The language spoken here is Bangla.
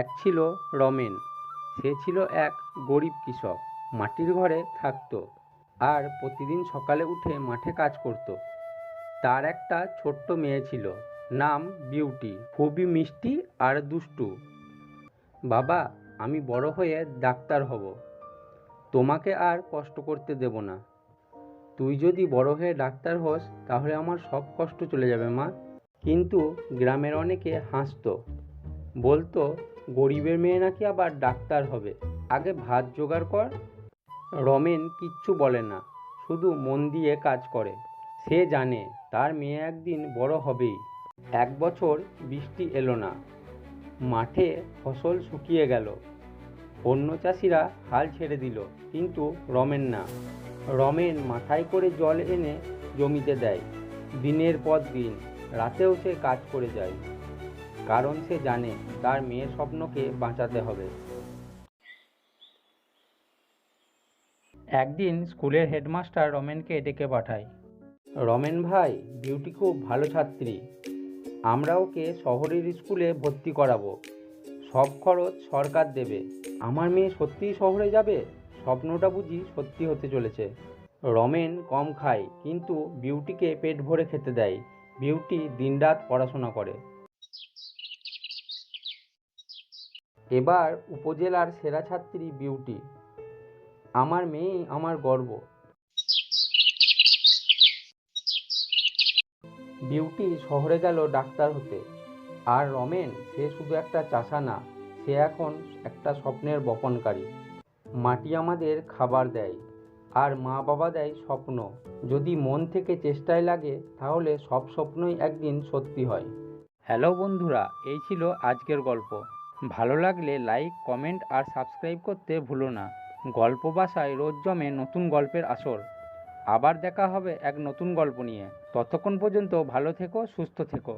এক ছিল রমেন। সে ছিল এক গরিব কৃষক। মাটির ঘরে থাকতো আর প্রতিদিন সকালে উঠে মাঠে কাজ করত। তার একটা ছোট্ট মেয়ে ছিল, নাম বিউটি। খুবই মিষ্টি আর দুষ্টু। বাবা, আমি বড় হয়ে ডাক্তার হব, তোমাকে আর কষ্ট করতে দেব না। তুই যদি বড় হয়ে ডাক্তার হোস তাহলে আমার সব কষ্ট চলে যাবে মা। কিন্তু গ্রামের অনেকে হাসতো, বলতো গরিবের মেয়ে নাকি আবার ডাক্তার হবে, আগে ভাত জোগাড় কর। রমেন কিচ্ছু বলে না, শুধু মন দিয়ে কাজ করে। সে জানে তার মেয়ে একদিন বড় হবেই। এক বছর বৃষ্টি এলো না, মাঠে ফসল শুকিয়ে গেল। অন্য চাষিরা হাল ছেড়ে দিল, কিন্তু রমেন না। রমেন মাথায় করে জল এনে জমিতে দেয়। দিনের পর দিন, রাতেও সে কাজ করে যায়, কারণ সে জানে তার মেয়ের স্বপ্নকে বাঁচাতে হবে। একদিন স্কুলের হেডমাস্টার রমেনকে ডেকে পাঠায়। রমেন ভাই, বিউটি খুব ভালো ছাত্রী, আমরা ওকে শহরের স্কুলে ভর্তি করাবো, সব খরচ সরকার দেবে। আমার মেয়ে সত্যিই শহরে যাবে? স্বপ্নটা বুঝি সত্যি হতে চলেছে। রমেন কম খায়, কিন্তু বিউটিকে পেট ভরে খেতে দেয়। বিউটি দিনরাত পড়াশোনা করে। এবার উপজেলার সেরা ছাত্রী বিউটি। আমার মেয়ে আমার গর্ব। বিউটি শহরে গেল ডাক্তার হতে। আর রমেন, সে শুধু একটা চাষা না, সে এখন একটা স্বপ্নের বপনকারী। মাটি আমাদের খাবার দেয়, আর মা বাবা দেয় স্বপ্ন। যদি মন থেকে চেষ্টায় লাগে তাহলে সব স্বপ্নই একদিন সত্যি হয়। হ্যালো বন্ধুরা, এই ছিল আজকের গল্প। ভালো লাগলে লাইক, কমেন্ট আর সাবস্ক্রাইব করতে ভুলো না। গল্প ভাষায় রোজ জমে নতুন গল্পের আসর। আবার দেখা হবে এক নতুন গল্প নিয়ে। ততক্ষণ পর্যন্ত ভালো থেকো, সুস্থ থেকো।